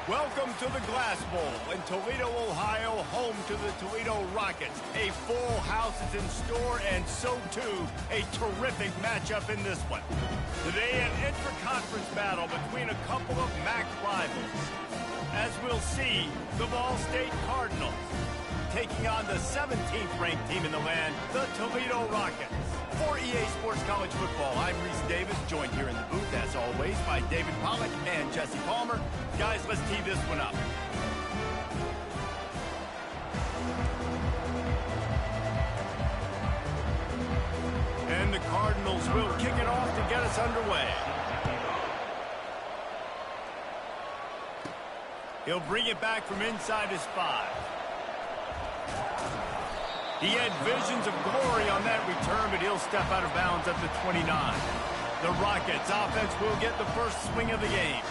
Welcome to the Glass Bowl in Toledo, Ohio, home to the Toledo Rockets. A full house is in store, and so too a terrific matchup in this one. Today, an intra-conference battle between a couple of MAC rivals. As we'll see, the Ball State Cardinals taking on the 17th ranked team in the land, the Toledo Rockets. For EA Sports College Football, I'm Reese Davis, joined here in the booth, as always, by David Pollack and Jesse Palmer. Guys, let's tee this one up. And the Cardinals will kick it off to get us underway. He'll bring it back from inside his 5. He had visions of glory on that return, but he'll step out of bounds at the 29. The Rockets offense will get the first swing of the game.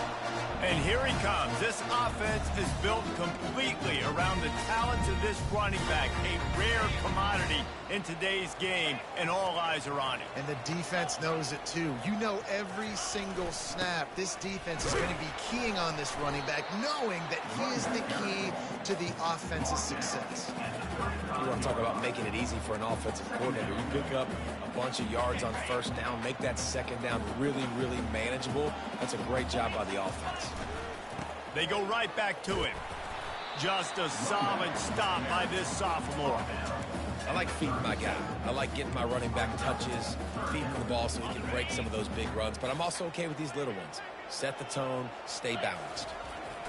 And here he comes. This offense is built completely around the talents of this running back, a rare commodity in today's game, and all eyes are on him. And the defense knows it too. You know every single snap, this defense is going to be keying on this running back, knowing that he is the key to the offense's success. You want to talk about making it easy for an offensive coordinator. You pick up a bunch of yards on first down, make that second down really, really manageable. That's a great job by the offense. They go right back to him. Just a solid stop by this sophomore. I like feeding my guy. I like getting my running back touches, feeding the ball so he can break some of those big runs. But I'm also okay with these little ones. Set the tone, stay balanced.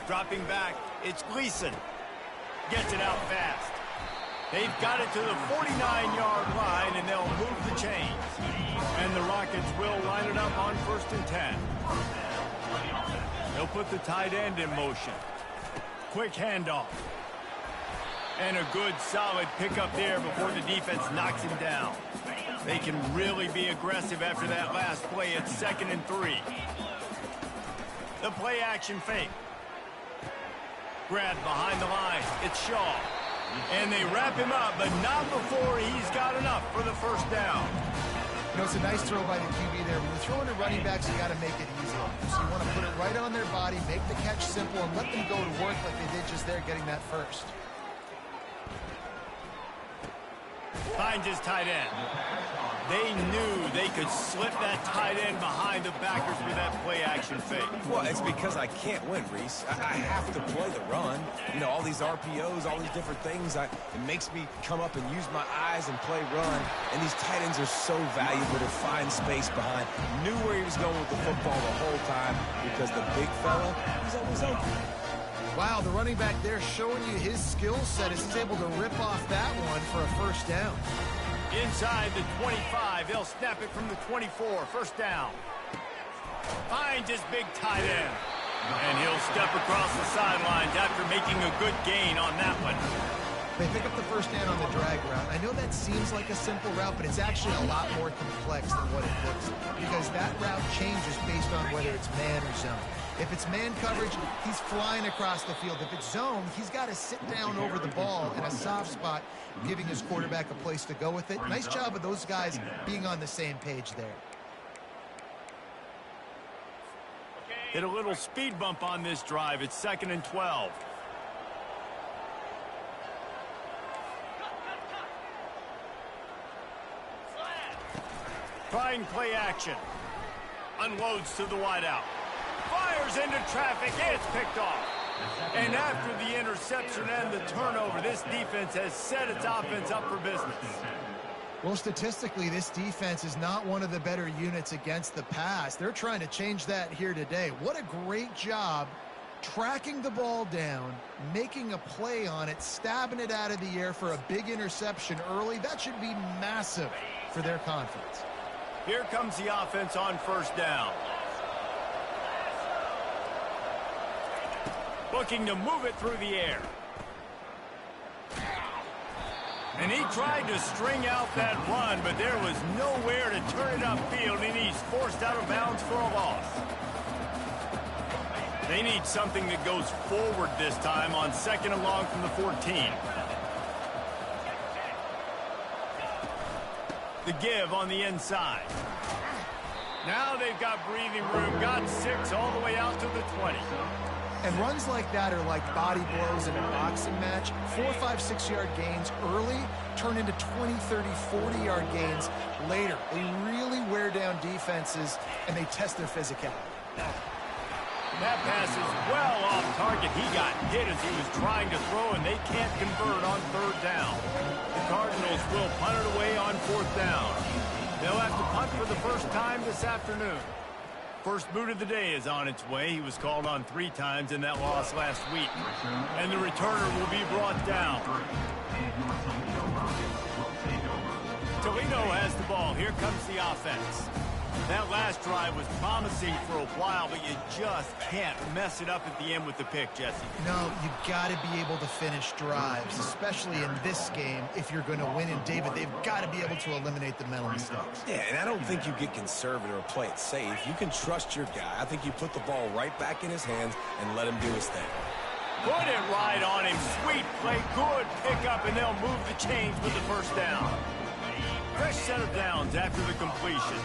Dropping back, it's Gleason. Gets it out fast. They've got it to the 49-yard line, and they'll move the chains. And the Rockets will line it up on 1st and 10. They'll put the tight end in motion. Quick handoff. And a good, solid pickup there before the defense knocks him down. They can really be aggressive after that last play. It's 2nd and 3. The play-action fake. Grabbed behind the line. It's Shaw. And they wrap him up, but not before he's got enough for the first down. You know, it's a nice throw by the QB there. When you're throwing to running backs, you got to make it easy. So you want to put it right on their body, make the catch simple, and let them go to work like they did just there getting that first. Finds his tight end. They knew they could slip that tight end behind the backers with that play-action fake. Well, it's because I can't win, Reese. I have to play the run. You know, all these RPOs, all these different things, it makes me come up and use my eyes and play run. And these tight ends are so valuable to find space behind. Knew where he was going with the football the whole time because the big fella, he's always open. Wow, the running back there showing you his skill set as he's able to rip off that one for a first down. Inside the 25, they'll snap it from the 24, 1st down. Finds his big tight end. And he'll step across the sidelines after making a good gain on that one. They pick up the first down on the drag route. I know that seems like a simple route, but it's actually a lot more complex than what it looks like, because that route changes based on whether it's man or zone. If it's man coverage, he's flying across the field. If it's zone, he's got to sit down over the ball in a soft spot, giving his quarterback a place to go with it. Nice job of those guys being on the same page there. Hit a little speed bump on this drive. It's 2nd and 12. Trying play action. Unloads to the wideout. Fires into traffic. It's picked off. And after the interception and the turnover, this defense has set its offense up for business. Well, statistically, this defense is not one of the better units against the pass. They're trying to change that here today. What a great job tracking the ball down, making a play on it, stabbing it out of the air for a big interception early. That should be massive for their confidence. Here comes the offense on 1st down. Looking to move it through the air. And he tried to string out that run, but there was nowhere to turn it upfield, and he's forced out of bounds for a loss. They need something that goes forward this time on 2nd and long from the 14. The give on the inside. Now they've got breathing room. Got 6 all the way out to the 20. And runs like that are like body blows in a boxing match. 4, 5, 6-yard gains early turn into 20, 30, 40-yard gains later. They really wear down defenses, and they test their physicality. That pass is well off target. He got hit as he was trying to throw, and they can't convert on 3rd down. The Cardinals will punt it away on 4th down. They'll have to punt for the first time this afternoon. First boot of the day is on its way. He was called on 3 times in that loss last week. And the returner will be brought down. Toledo has the ball. Here comes the offense. That last drive was promising for a while, but you just can't mess it up at the end with the pick, Jesse. No, you've got to be able to finish drives, especially in this game. If you're going to win, and David, they've got to be able to eliminate the mental mistakes. Yeah, and I don't think you get conservative or play it safe. You can trust your guy. I think you put the ball right back in his hands and let him do his thing. Put it right on him. Sweet play, good pickup, and they'll move the chains with the first down. Fresh set of downs after the completion.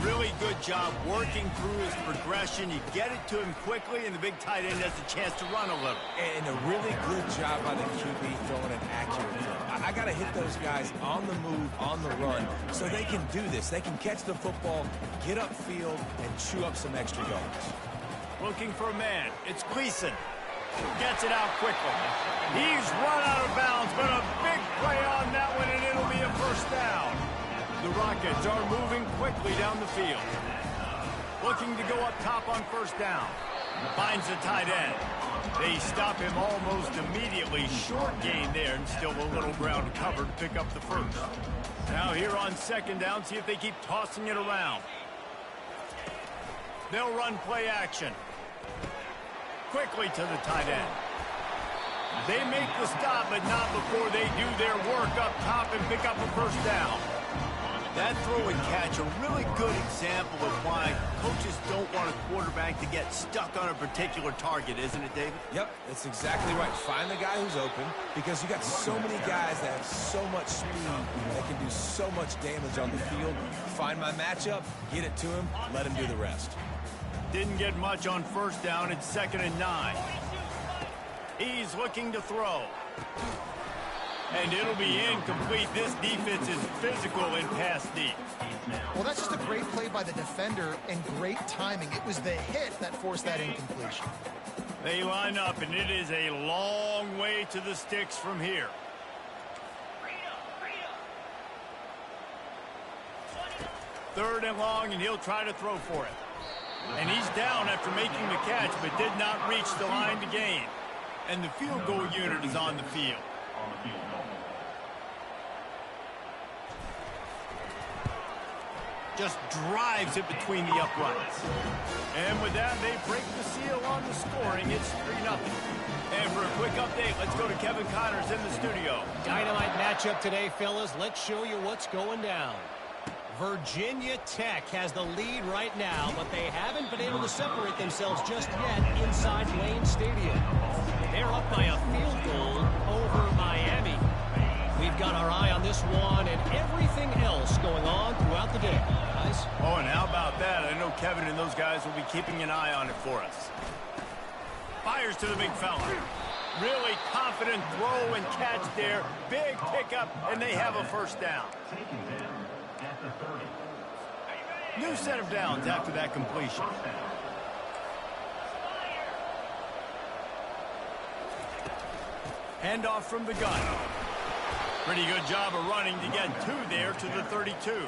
Really good job working through his progression. You get it to him quickly, and the big tight end has a chance to run a little. And a really good job by the QB throwing an accurate throw. I got to hit those guys on the move, on the run, so they can do this. They can catch the football, get upfield, and chew up some extra yards. Looking for a man. It's Gleason. Gets it out quickly. He's run out of bounds, but a big play on that one, and it'll be a first down. The Rockets are moving quickly down the field. Looking to go up top on first down. Finds the tight end. They stop him almost immediately. Short gain there, and still a little ground covered to pick up the first. Now here on 2nd down, see if they keep tossing it around. They'll run play action. Quickly to the tight end. They make the stop, but not before they do their work up top and pick up a first down. That throw and catch, a really good example of why coaches don't want a quarterback to get stuck on a particular target, isn't it, David? Yep, that's exactly right. Find the guy who's open, because you got so many guys that have so much speed that can do so much damage on the field. Find my matchup, get it to him, let him do the rest. Didn't get much on first down. It's 2nd and 9. He's looking to throw. And it'll be incomplete. This defense is physical in pass deep. Well, that's just a great play by the defender and great timing. It was the hit that forced that incompletion. They line up, and it is a long way to the sticks from here. Third and long, and he'll try to throw for it. And he's down after making the catch, but did not reach the line to gain. And the field goal unit is on the field. Just drives it between the uprights. And with that, they break the seal on the scoring. It's 3-0. And for a quick update, let's go to Kevin Connors in the studio. Dynamite matchup today, fellas. Let's show you what's going down. Virginia Tech has the lead right now, but they haven't been able to separate themselves just yet inside Wayne Stadium. They're up by a field goal over Miami. We've got our eye on this one and everything else going on throughout the day, guys. Oh, and how about that? I know Kevin and those guys will be keeping an eye on it for us. Fires to the big fella. Really confident throw and catch there. Big pickup, and they have a first down. New set of downs after that completion. Handoff from the gun. Pretty good job of running to get 2 there to the 32.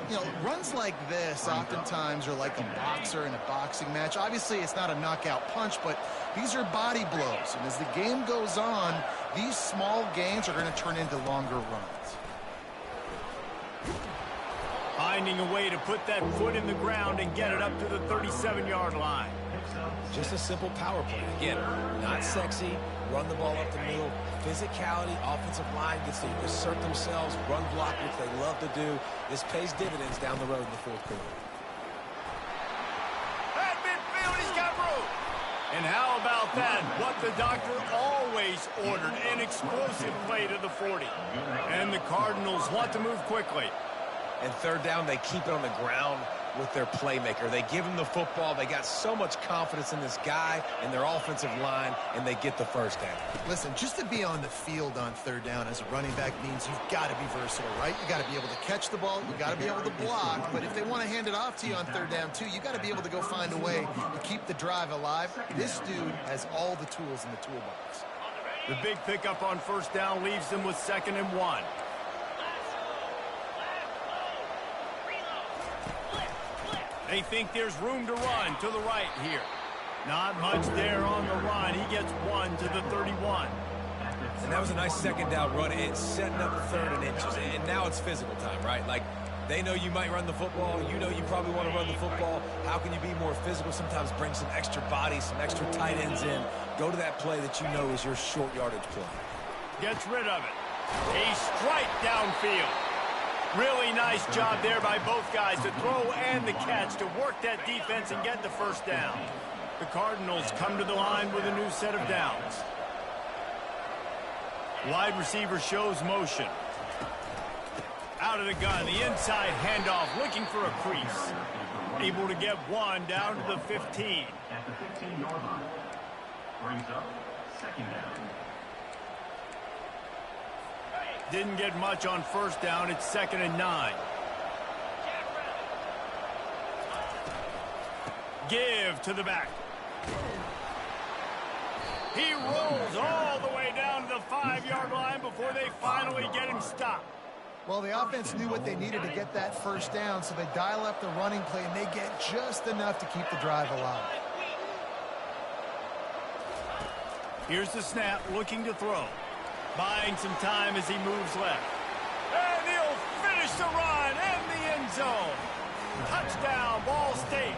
You know, runs like this oftentimes are like a boxer in a boxing match. Obviously, it's not a knockout punch, but these are body blows. And as the game goes on, these small gains are going to turn into longer runs. Finding a way to put that foot in the ground and get it up to the 37-yard line. Just a simple power play. Again, not sexy. Run the ball up the middle. Physicality, offensive line gets to assert themselves, run block, which they love to do. This pays dividends down the road in the 4th quarter. At midfield, he's got room. And how about that? What the doctor always ordered, an explosive play to the 40. And the Cardinals want to move quickly. And 3rd down, they keep it on the ground. with their playmaker. They give him the football. They got so much confidence in this guy and their offensive line, and they get the first down. Listen, just to be on the field on third down as a running back means you've got to be versatile, right? You got to be able to catch the ball. You got to be able to block. But if they want to hand it off to you on third down, too, you got to be able to go find a way to keep the drive alive. This dude has all the tools in the toolbox. The big pickup on first down leaves them with 2nd and 1. They think there's room to run to the right here. Not much there on the run. He gets 1 to the 31. And that was a nice 2nd down run. It's setting up 3rd and inches. And now it's physical time, right? Like, they know you might run the football. You know you probably want to run the football. How can you be more physical? Sometimes bring some extra bodies, some extra tight ends in. Go to that play that you know is your short yardage play. Gets rid of it. A strike downfield. Really nice job there by both guys to throw and the catch to work that defense and get the first down. The Cardinals come to the line with a new set of downs. Wide receiver shows motion. Out of the gun, the inside handoff, looking for a crease. Able to get 1 down to the 15. At the 15-yard line. Brings up 2nd down. Didn't get much on first down. It's 2nd and 9. Give to the back. He rolls all the way down to the 5-yard line before they finally get him stopped. Well, the offense knew what they needed to get that first down, so they dial up the running play, and they get just enough to keep the drive alive. Here's the snap, looking to throw. Buying some time as he moves left. And he'll finish the run in the end zone. Touchdown, Ball State.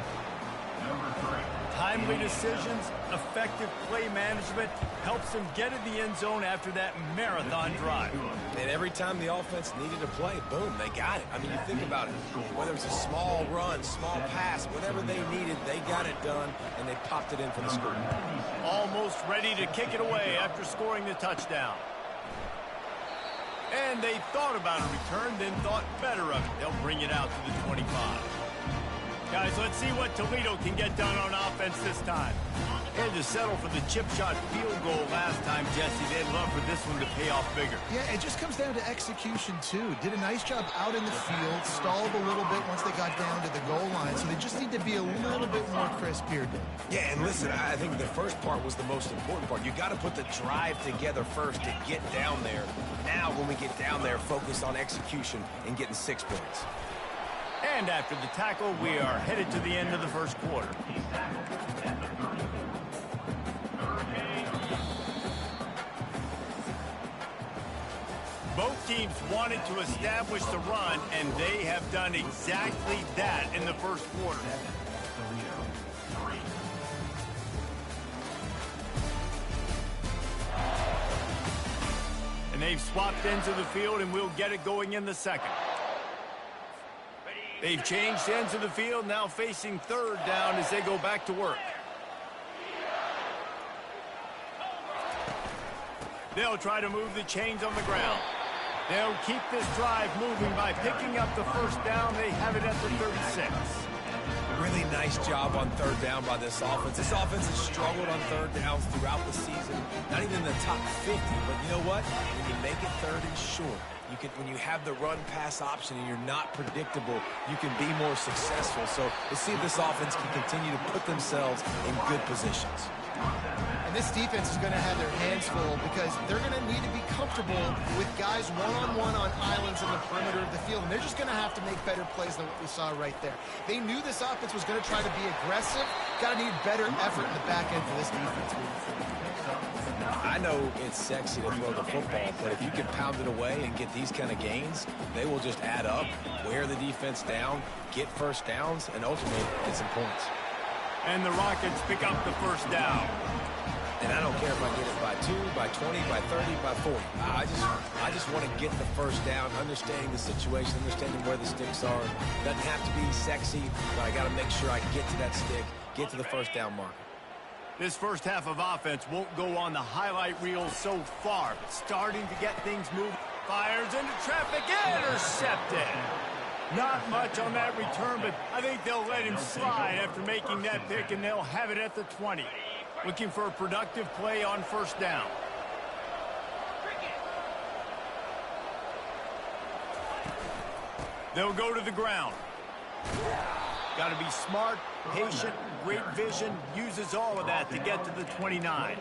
Timely decisions, effective play management helps them get in the end zone after that marathon drive. And every time the offense needed a play, boom, they got it. I mean, you think about it. Whether it's a small run, small pass, whatever they needed, they got it done, and they popped it in for the score. Almost ready to kick it away after scoring the touchdown. And they thought about a return, then thought better of it. They'll bring it out to the 25. Guys, let's see what Toledo can get done on offense this time. Had to settle for the chip shot field goal last time, Jesse. They'd love for this one to pay off bigger. Yeah, it just comes down to execution, too. Did a nice job out in the field, stalled a little bit once they got down to the goal line, so they just need to be a little bit more crisp here. Yeah, and listen, I think the first part was the most important part. You got to put the drive together first to get down there. Now, when we get down there, focus on execution and getting 6 points. And after the tackle, we are headed to the end of the first quarter. Both teams wanted to establish the run, and they have done exactly that in the first quarter. And they've swapped ends of the field, and we'll get it going in the second. They've changed ends of the field, now facing third down as they go back to work. They'll try to move the chains on the ground. They'll keep this drive moving by picking up the first down. They have it at the 36. Really nice job on third down by this offense. This offense has struggled on third downs throughout the season. Not even in the top 50, but you know what? When you make it third and short, when you have the run-pass option and you're not predictable, you can be more successful. So let's see if this offense can continue to put themselves in good positions. And this defense is going to have their hands full because they're going to need to be comfortable with guys one-on-one on islands in the perimeter of the field. And they're just going to have to make better plays than what we saw right there. They knew this offense was going to try to be aggressive. Got to need better effort in the back end for this defense. I know it's sexy to throw the football, but if you can pound it away and get these kind of gains, they will just add up, wear the defense down, get first downs, and ultimately get some points. And the Rockets pick up the first down. And I don't care if I get it by 2, by 20, by 30, by 40. I just want to get the first down, understanding the situation, understanding where the sticks are. Doesn't have to be sexy, but I got to make sure I get to that stick, get to the first down marker. This first half of offense won't go on the highlight reel so far, but starting to get things moving. Fires into traffic, intercepted. Not much on that return, but I think they'll let him slide after making that pick, and they'll have it at the 20. Looking for a productive play on first down. They'll go to the ground. Got to be smart, patient, great vision, uses all of that to get to the 29.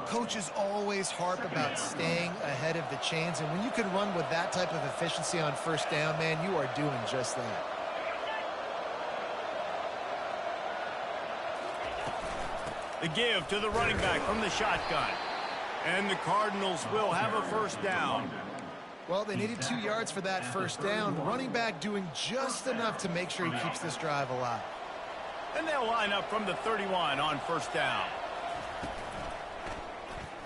Coaches always harp about staying ahead of the chains, and when you can run with that type of efficiency on first down, man, you are doing just that. The give to the running back from the shotgun. And the Cardinals will have a first down. Well, they needed 2 yards for that first down. The running back doing just enough to make sure he keeps this drive alive. And they'll line up from the 31 on first down.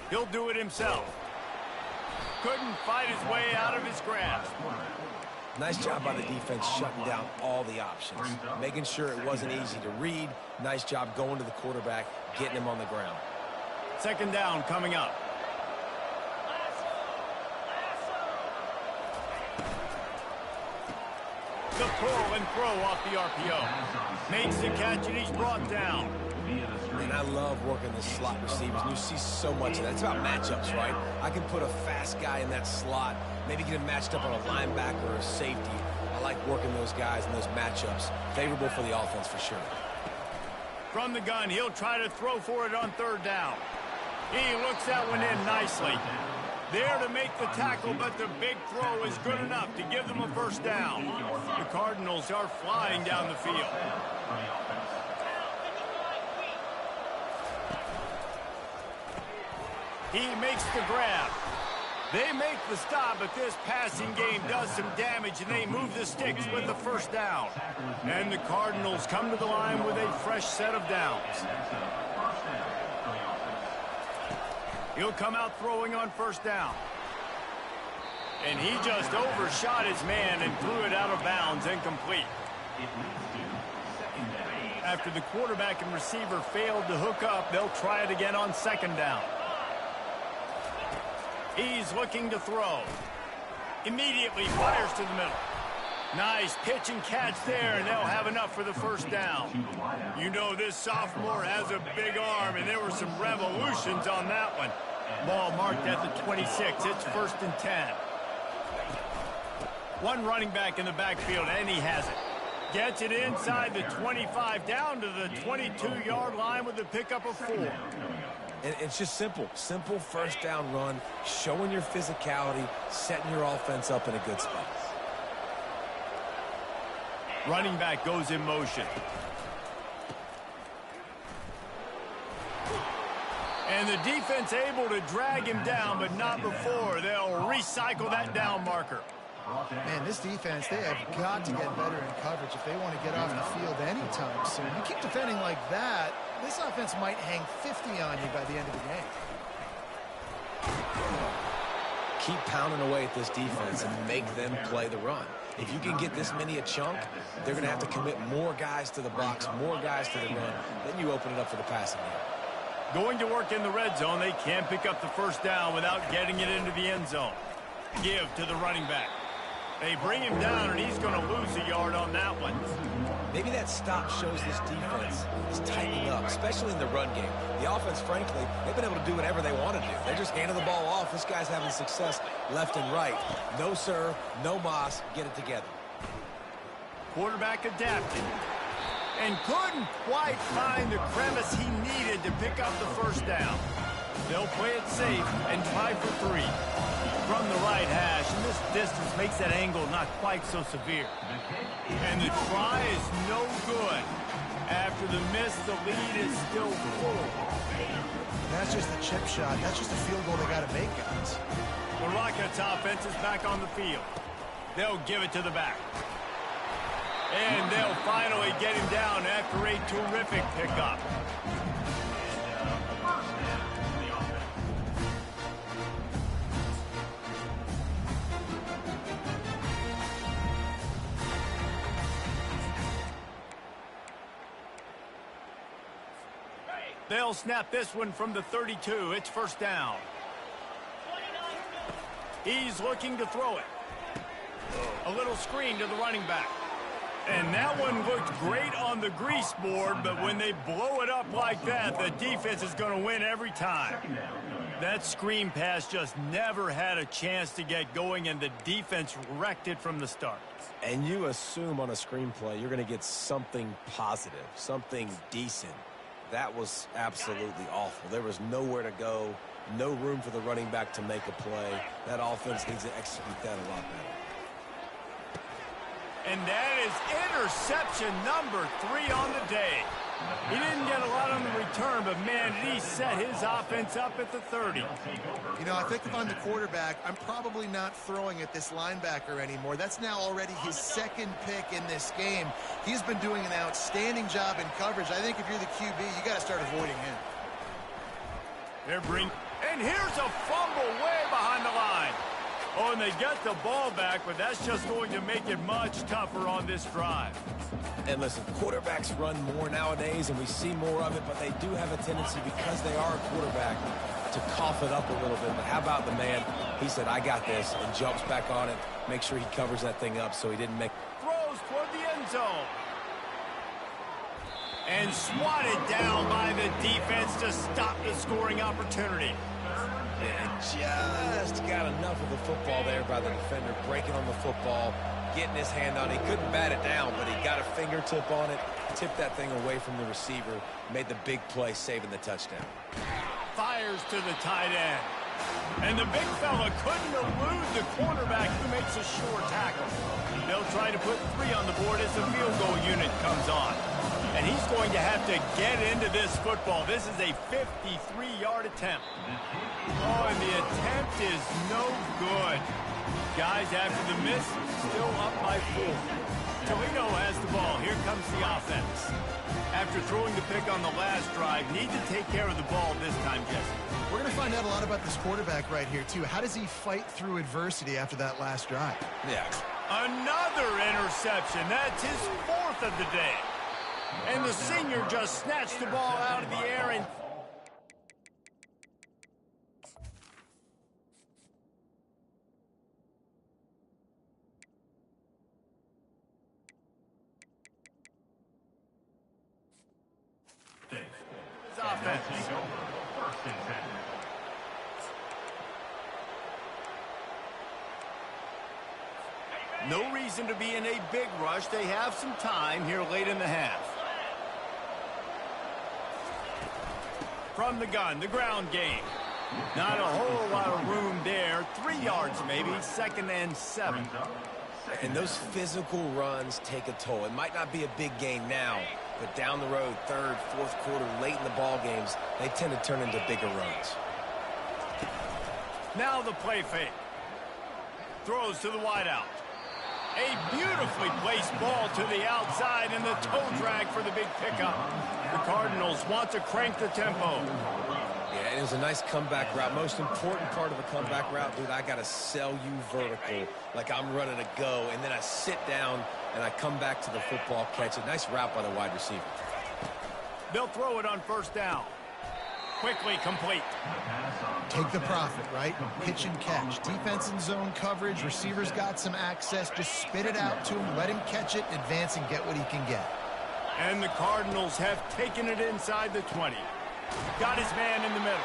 He'll do it himself. Couldn't fight his way out of his grasp. Nice job by the defense shutting down all the options, making sure it wasn't easy to read. Nice job going to the quarterback, getting him on the ground. Second down coming up. The pull and throw off the RPO. Makes the catch and he's brought down. And I love working the slot receivers, and you see so much of that. It's about matchups, right? I can put a fast guy in that slot, maybe get him matched up on a linebacker or a safety. I like working those guys in those matchups. Favorable for the offense for sure. From the gun, he'll try to throw for it on third down. He looks that one in nicely. There to make the tackle, but the big throw is good enough to give them a first down. The Cardinals are flying down the field. He makes the grab. They make the stop, but this passing game does some damage, and they move the sticks with the first down. And the Cardinals come to the line with a fresh set of downs. He'll come out throwing on first down. And he just overshot his man and threw it out of bounds, incomplete. After the quarterback and receiver failed to hook up, they'll try it again on second down. He's looking to throw. Immediately fires to the middle. Nice pitch and catch there, and they'll have enough for the first down. You know this sophomore has a big arm, and there were some revolutions on that one. Ball marked at the 26. It's first and 10. One running back in the backfield, and he has it. Gets it inside the 25, down to the 22-yard line with a pickup of 4. And it's just simple. Simple first down run, showing your physicality, setting your offense up in a good spot. Running back goes in motion. And the defense able to drag him down, but not before. They'll recycle that down marker. Man, this defense, they have got to get better in coverage if they want to get off the field anytime soon. You keep defending like that, this offense might hang 50 on you by the end of the game. Keep pounding away at this defense and make them play the run. If you can get this many a chunk, they're going to have to commit more guys to the box, more guys to the run. Then you open it up for the passing game. Going to work in the red zone. They can't pick up the first down without getting it into the end zone. Give to the running back. They bring him down, and he's going to lose a yard on that one. Maybe that stop shows this defense is tightening up, especially in the run game. The offense, frankly, they've been able to do whatever they want to do. They're just handing the ball off. This guy's having success left and right. No sir, no mas, get it together. Quarterback adapted. And couldn't quite find the crevice he needed to pick up the first down. They'll play it safe and try for 3. From the right hash, and this distance makes that angle not quite so severe. And the try is no good. After the miss, the lead is still full. That's just a chip shot. That's just a field goal they got to make, guys. The Rockets offense is back on the field. They'll give it to the back. And they'll finally get him down after a terrific pickup. They'll snap this one from the 32. It's first down. He's looking to throw it. A little screen to the running back. And that one looked great on the grease board, but when they blow it up like that, the defense is going to win every time. That screen pass just never had a chance to get going, and the defense wrecked it from the start. And you assume on a screenplay you're going to get something positive, something decent. That was absolutely awful. There was nowhere to go, no room for the running back to make a play. That offense needs to execute that a lot better. And that is interception number 3 on the day. He didn't get a lot on the return, but, man, did he set his offense up at the 30. You know, I think if I'm the quarterback, I'm probably not throwing at this linebacker anymore. That's now already his second pick in this game. He's been doing an outstanding job in coverage. I think if you're the QB, you got to start avoiding him. And here's a fumble way behind the line. Oh, and they get the ball back, but that's just going to make it much tougher on this drive. And listen, quarterbacks run more nowadays, and we see more of it, but they do have a tendency, because they are a quarterback, to cough it up a little bit. But how about the man? He said, I got this, and jumps back on it, make sure he covers that thing up so he didn't make... Throws toward the end zone. And swatted down by the defense to stop the scoring opportunity. And just got enough of the football there by the defender, breaking on the football, getting his hand on it. He couldn't bat it down, but he got a fingertip on it, tipped that thing away from the receiver, made the big play, saving the touchdown. Fires to the tight end. And the big fella couldn't elude the cornerback, who makes a sure tackle. They'll try to put 3 on the board as the field goal unit comes on. And he's going to have to get into this football. This is a 53-yard attempt. Oh, and the attempt is no good. Guys, after the miss, still up by 4. Toledo has the ball. Here comes the offense. After throwing the pick on the last drive, need to take care of the ball this time, Jesse. We're going to find out a lot about this quarterback right here, too. How does he fight through adversity after that last drive? Yeah. Another interception. That's his 4th of the day. And the senior just snatched the ball out of the air and... his offense. No reason to be in a big rush. They have some time here late in the half. From the gun, the ground game. Not a whole lot of room there. 3 yards maybe, 2nd and 7. And those physical runs take a toll. It might not be a big gain now, but down the road, 3rd, 4th quarter, late in the ball games, they tend to turn into bigger runs. Now the play fake. Throws to the wideout. A beautifully placed ball to the outside, and the toe drag for the big pickup. The Cardinals want to crank the tempo. Yeah, it was a nice comeback route. Most important part of a comeback route, dude, I got to sell you vertical like I'm running a go, and then I sit down and I come back to the football, catch it. Nice route by the wide receiver. They'll throw it on 1st down. Quickly complete. Take the profit, right? Pitch and catch. Defense in zone coverage. Receivers got some access. Just spit it out to him. Let him catch it, advance, and get what he can get. And the Cardinals have taken it inside the 20. Got his man in the middle.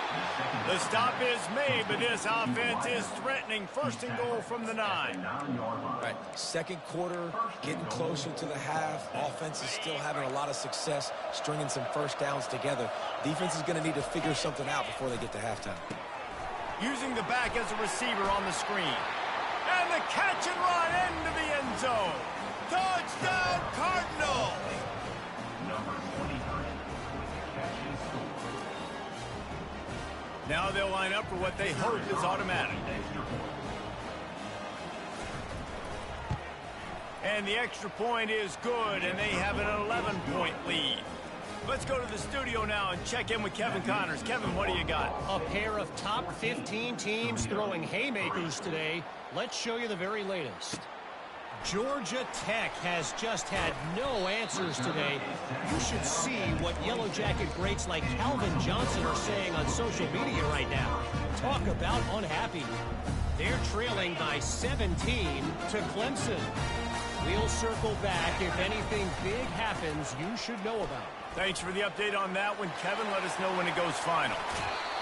The stop is made, but this offense is threatening. 1st and goal from the 9. Right. 2nd quarter, getting closer to the half. Offense is still having a lot of success stringing some 1st downs together. Defense is going to need to figure something out before they get to halftime. Using the back as a receiver on the screen. And the catch and run into the end zone. Touchdown, Cardinals! Now they'll line up for what they hope is automatic. And the extra point is good, and they have an 11-point lead. Let's go to the studio now and check in with Kevin Connors. Kevin, what do you got? A pair of top 15 teams throwing haymakers today. Let's show you the very latest. Georgia Tech has just had no answers today. You should see what Yellow Jacket greats like Calvin Johnson are saying on social media right now. Talk about unhappy. They're trailing by 17 to Clemson. We'll circle back if anything big happens you should know about. Thanks for the update on that one, Kevin. Let us know when it goes final.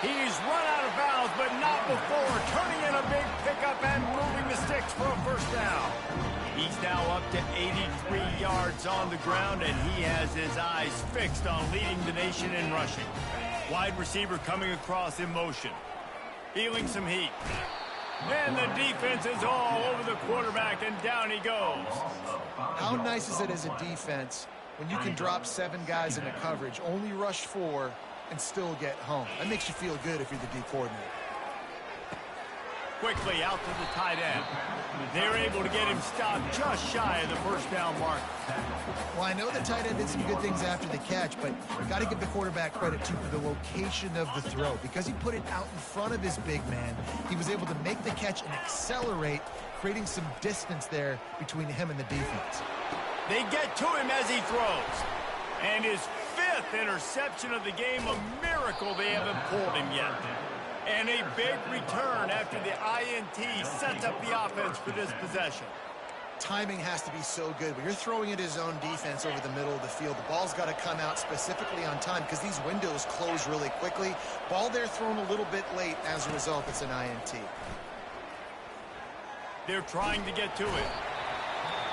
He's run out of bounds, but not before turning in a big pickup and moving the sticks for a first down. He's now up to 83 yards on the ground, and he has his eyes fixed on leading the nation in rushing. Wide receiver coming across in motion. Feeling some heat. And the defense is all over the quarterback, and down he goes. How nice is it as a defense when you can drop 7 guys into coverage, only rush 4, and still get home? That makes you feel good if you're the D coordinator. Quickly out to the tight end. They're able to get him stopped just shy of the first down mark. Well, I know the tight end did some good things after the catch, but got to give the quarterback credit, too, for the location of the throw. Because he put it out in front of his big man, he was able to make the catch and accelerate, creating some distance there between him and the defense. They get to him as he throws. And his 5th interception of the game, a miracle they haven't pulled him yet. And a big return after the INT sets up the offense for this possession. Timing has to be so good. When you're throwing at his own defense over the middle of the field, the ball's got to come out specifically on time because these windows close really quickly. Ball there thrown a little bit late. As a result, it's an INT. They're trying to get to it.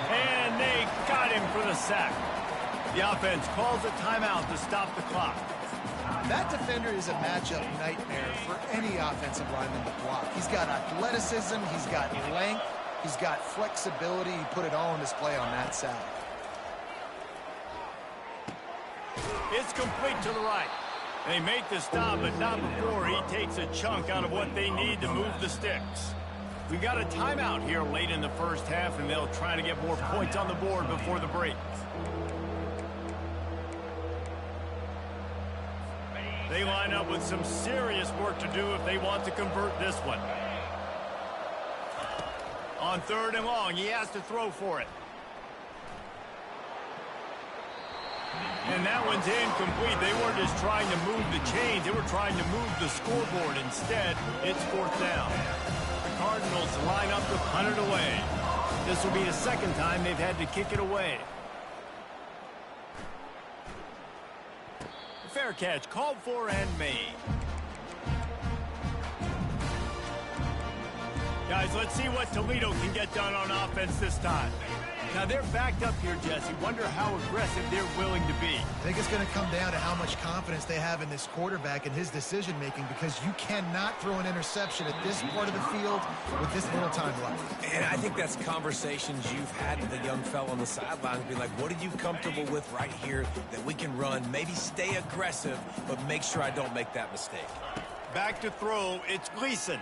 And they got him for the sack. The offense calls a timeout to stop the clock. That defender is a matchup nightmare for any offensive lineman to block. He's got athleticism, he's got length, he's got flexibility. He put it all on display on that side. It's complete to the right. They make the stop, but not before he takes a chunk out of what they need to move the sticks. We got a timeout here late in the first half, and they'll try to get more points on the board before the break. They line up with some serious work to do if they want to convert this one. On 3rd and long, he has to throw for it. And that one's incomplete. They weren't just trying to move the chains. They were trying to move the scoreboard. Instead, it's 4th down. The Cardinals line up to punt it away. This will be the 2nd time they've had to kick it away. Fair catch called for and made. Guys, let's see what Toledo can get done on offense this time. Now they're backed up here, Jesse. Wonder how aggressive they're willing to be. I think it's going to come down to how much confidence they have in this quarterback and his decision-making, because you cannot throw an interception at this part of the field with this little time left. And I think that's conversations you've had with the young fella on the sidelines. Be like, what are you comfortable with right here that we can run? Maybe stay aggressive, but make sure I don't make that mistake. Back to throw, it's Gleason.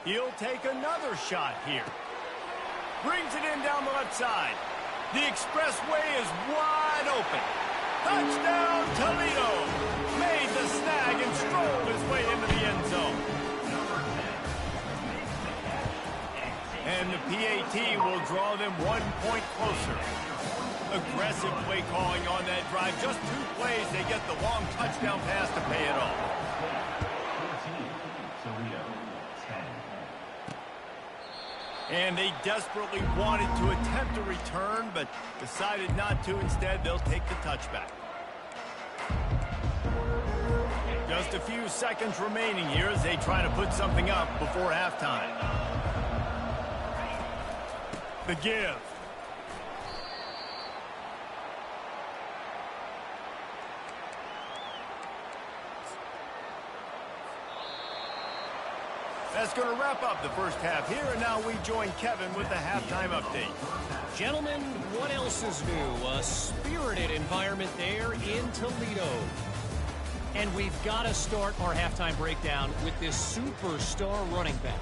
He'll take another shot here. Brings it in down the left side. The expressway is wide open. Touchdown, Toledo. Made the snag and strolled his way into the end zone. And the PAT will draw them 1 point closer. Aggressive play calling on that drive. Just 2 plays, they get the long touchdown pass to pay it off. 14, Toledo, 10. And they desperately wanted to attempt a return, but decided not to. Instead, they'll take the touchback. Just a few seconds remaining here as they try to put something up before halftime. The give. That's going to wrap up the first half here, and now we join Kevin with the halftime update. Gentlemen, what else is new? A spirited environment there in Toledo. And we've got to start our halftime breakdown with this superstar running back.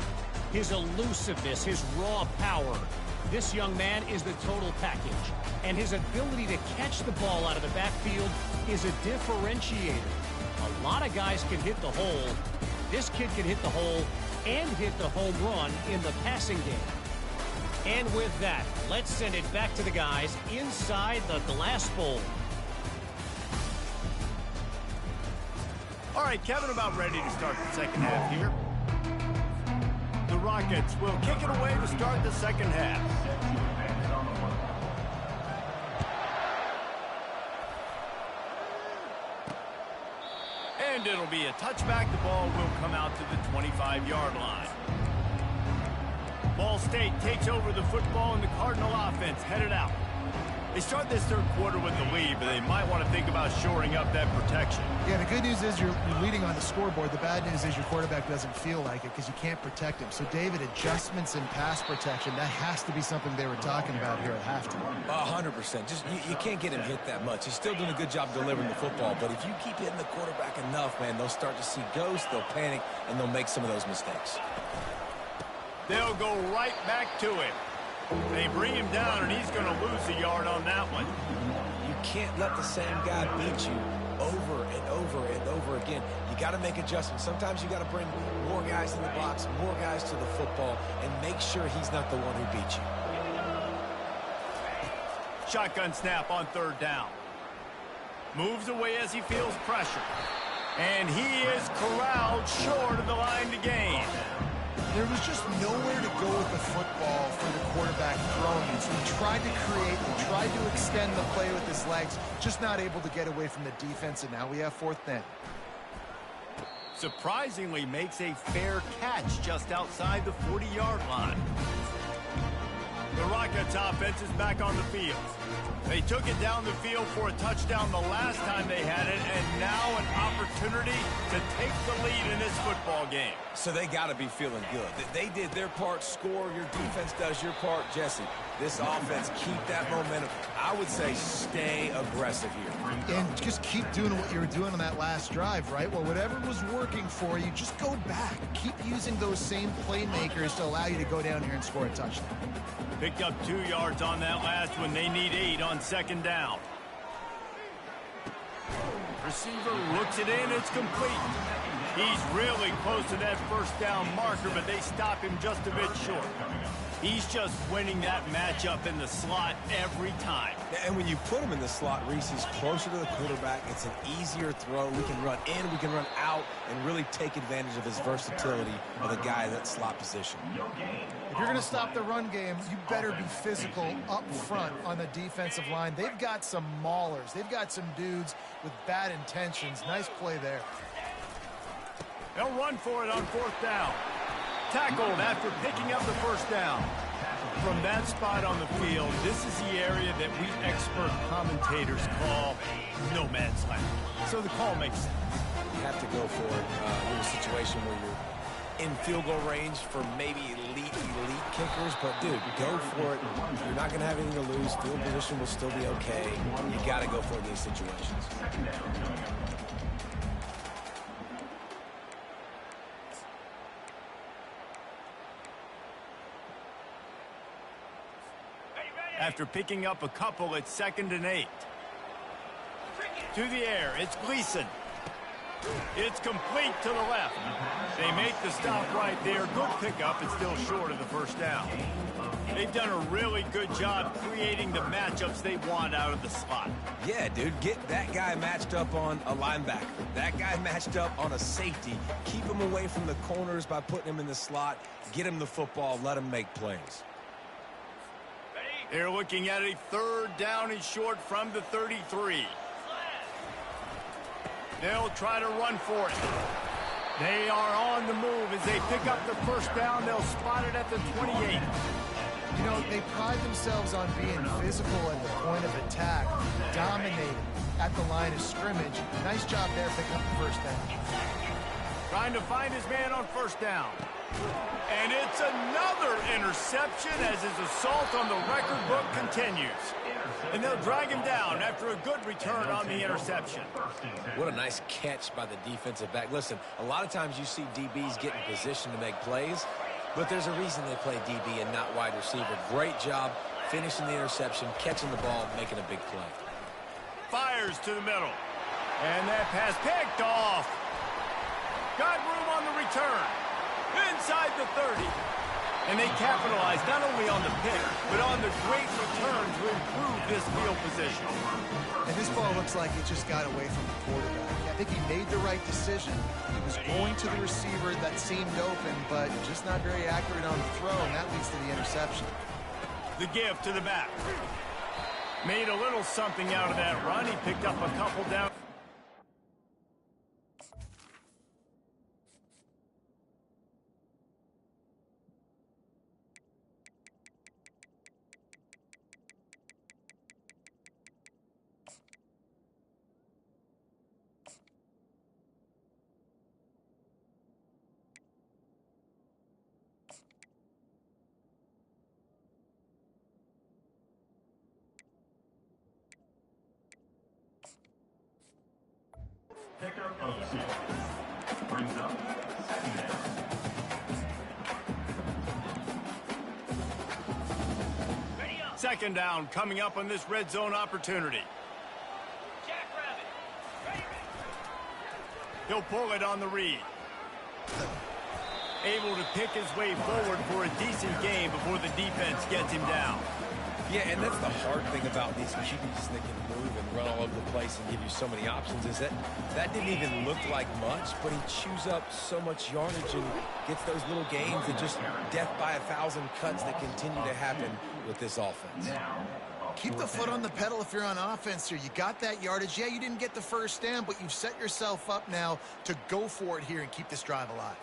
His elusiveness, his raw power. This young man is the total package. And his ability to catch the ball out of the backfield is a differentiator. A lot of guys can hit the hole. This kid can hit the hole and hit the home run in the passing game. And with that, let's send it back to the guys inside the glass bowl. All right, Kevin, about ready to start the second half here. The Rockets will kick it away to start the second half. And it'll be a touchback. The ball will come out to the 25-yard line. Ball State takes over the football, and the Cardinal offense headed out. They start this third quarter with the lead, but they might want to think about shoring up that protection. Yeah, the good news is you're leading on the scoreboard. The bad news is your quarterback doesn't feel like it because you can't protect him. So, David, adjustments in pass protection, that has to be something they were talking about here at halftime. 100%. Just you can't get him hit that much. He's still doing a good job delivering the football, but if you keep hitting the quarterback enough, man, they'll start to see ghosts, they'll panic, and they'll make some of those mistakes. They'll go right back to it. They bring him down, and he's going to lose a yard on that one. You can't let the same guy beat you over and over and over again. You got to make adjustments. Sometimes you got to bring more guys in the box, more guys to the football, and make sure he's not the one who beat you. Shotgun snap on third down. Moves away as he feels pressure. And he is corralled short of the line to gain. There was just nowhere to go with the football for the quarterback throwing it. So he tried to create, he tried to extend the play with his legs, just not able to get away from the defense, and now we have fourth down. Surprisingly makes a fair catch just outside the 40-yard line. The Rockets offense is back on the field. They took it down the field for a touchdown the last time they had it, and now an opportunity to take the lead in this football game. So they got to be feeling good. They did their part, score. Your defense does your part. Jesse, this offense, keep that momentum. I would say stay aggressive here. And just keep doing what you were doing on that last drive, right? Well, whatever was working for you, just go back. Keep using those same playmakers to allow you to go down here and score a touchdown. Picked up 2 yards on that last one. They need 8 on second down. Receiver looks it in. It's complete. He's really close to that first down marker, but they stop him just a bit short. He's just winning that matchup in the slot every time. And when you put him in the slot, Reese, he's closer to the quarterback. It's an easier throw. We can run in, we can run out, and really take advantage of his versatility of the guy in that slot position. If you're going to stop the run game, you better be physical up front on the defensive line. They've got some maulers. They've got some dudes with bad intentions. Nice play there. They'll run for it on fourth down. Tackled after picking up the first down. From that spot on the field, this is the area that we expert commentators call no man's land. So the call makes sense. You have to go for it in a situation where you're in field goal range for maybe elite kickers. But, dude, go for it. You're not going to have anything to lose. Field position will still be okay. You got to go for it in these situations. After picking up a couple, it's 2nd and 8. To the air, it's Gleason. It's complete to the left. They make the stop right there. Good pickup. It's still short of the first down. They've done a really good job creating the matchups they want out of the slot. Yeah, dude, get that guy matched up on a linebacker. That guy matched up on a safety. Keep him away from the corners by putting him in the slot. Get him the football. Let him make plays. They're looking at a 3rd down and short from the 33. They'll try to run for it. They are on the move as they pick up the first down. They'll spot it at the 28. You know, they pride themselves on being physical at the point of attack, dominating at the line of scrimmage. Nice job there picking up the first down. Trying to find his man on first down. And it's another interception as his assault on the record book continues. And they'll drag him down after a good return on the interception. What a nice catch by the defensive back. Listen, a lot of times you see DBs get in position to make plays, but there's a reason they play DB and not wide receiver. Great job finishing the interception, catching the ball, making a big play. Fires to the middle. And that pass picked off. Got room on the return. Inside the 30. And they capitalized not only on the pick, but on the great return to improve this field position. And this ball looks like it just got away from the quarterback. I think he made the right decision. He was going to the receiver that seemed open, but just not very accurate on the throw, and that leads to the interception. The give to the back. Made a little something out of that run. He picked up a couple down. Pickup of 2. Brings up 2nd down. Second down coming up on this red zone opportunity. He'll pull it on the read. Able to pick his way forward for a decent game before the defense gets him down. Yeah, and that's the hard thing about these QBs that can move and run all over the place and give you so many options is that didn't even look like much, but he chews up so much yardage and gets those little gains and just death by 1,000 cuts that continue to happen with this offense. Keep the foot on the pedal if you're on offense here. You got that yardage. Yeah, you didn't get the first down, but you've set yourself up now to go for it here and keep this drive alive.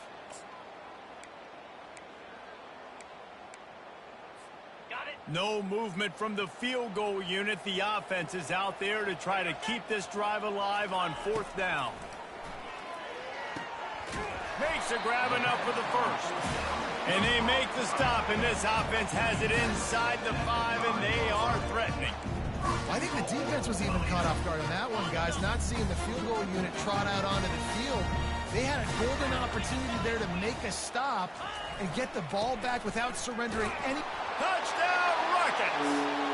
No movement from the field goal unit. The offense is out there to try to keep this drive alive on 4th down. Makes a grab enough for the first. And they make the stop, and this offense has it inside the 5, and they are threatening. I think the defense was even caught off guard on that one, guys. Not seeing the field goal unit trot out onto the field. They had a golden opportunity there to make a stop and get the ball back without surrendering any... Touchdown, Rockets!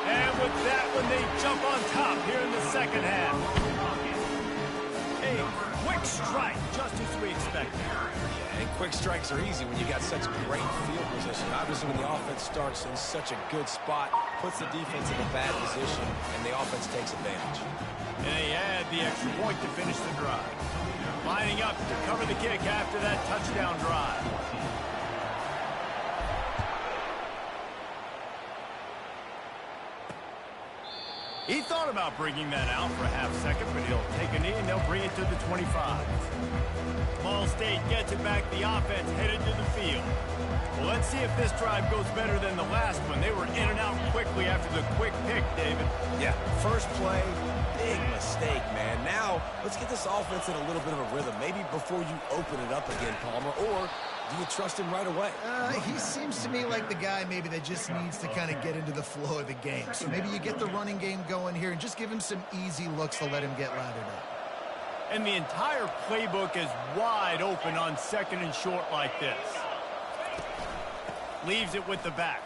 And with that one, they jump on top here in the second half. A quick strike, just as we expected. Yeah, and quick strikes are easy when you got such great field position. Obviously, when the offense starts in such a good spot, puts the defense in a bad position, and the offense takes advantage. And they add the extra point to finish the drive. Lining up to cover the kick after that touchdown drive. He thought about bringing that out for a half second, but he'll take a knee and they'll bring it to the 25. Ball State gets it back. The offense headed to the field. Well, let's see if this drive goes better than the last one. They were in and out quickly after the quick pick, David. Yeah, first play, big mistake, man. Now, let's get this offense in a little bit of a rhythm. Maybe before you open it up again, Palmer, or do you trust him right away? He seems to me like the guy maybe that just needs to kind of get into the flow of the game. So maybe you get the running game going here and just give him some easy looks to let him get lathered up. And the entire playbook is wide open on 2nd and short like this. Leaves it with the back.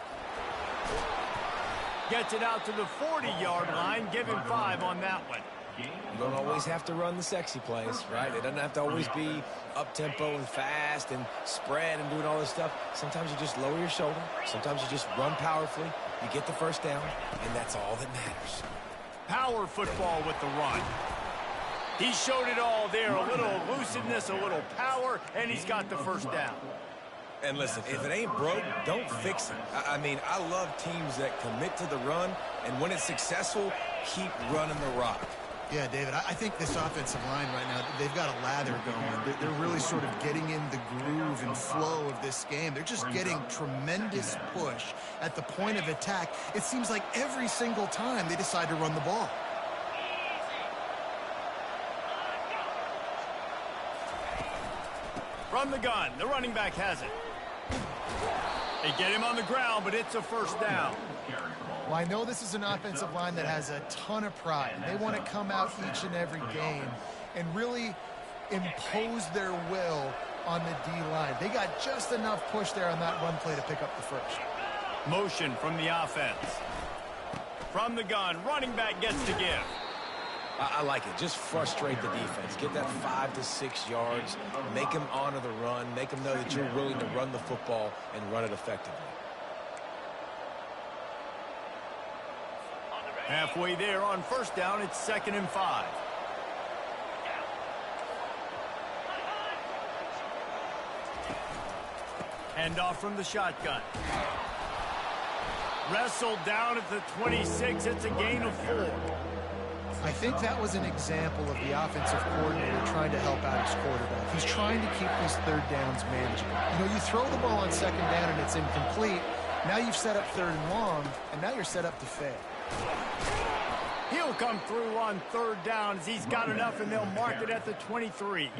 Gets it out to the 40-yard line. Give him 5 on that one. You don't always have to run the sexy plays, right? It doesn't have to always be up-tempo and fast and spread and doing all this stuff. Sometimes you just lower your shoulder. Sometimes you just run powerfully. You get the first down, and that's all that matters. Power football with the run. He showed it all there. A little elusiveness, a little power, and he's got the first down. And listen, if it ain't broke, don't fix it. I mean, I love teams that commit to the run, and when it's successful, keep running the rock. Yeah, David, I think this offensive line right now, they've got a lather going. They're really sort of getting in the groove and flow of this game. They're just getting tremendous push at the point of attack. It seems like every single time they decide to run the ball. From the gun, the running back has it. They get him on the ground, but it's a first down. Well, I know this is an offensive line that has a ton of pride. They want to come out each and every game and really impose their will on the D-line. They got just enough push there on that run play to pick up the first. Motion from the offense. From the gun, running back gets to give. I like it. Just frustrate the defense. Get that 5 to 6 yards. Make them honor the run. Make them know that you're willing to run the football and run it effectively. Halfway there on first down, it's 2nd and 5. Handoff from the shotgun. Wrestled down at the 26. It's a gain of 4. I think that was an example of the offensive coordinator trying to help out his quarterback. He's trying to keep these third downs manageable. You know, you throw the ball on 2nd down and it's incomplete. Now you've set up 3rd and long, and now you're set up to fail. He'll come through on 3rd down as he's got enough, and they'll mark it at the 23.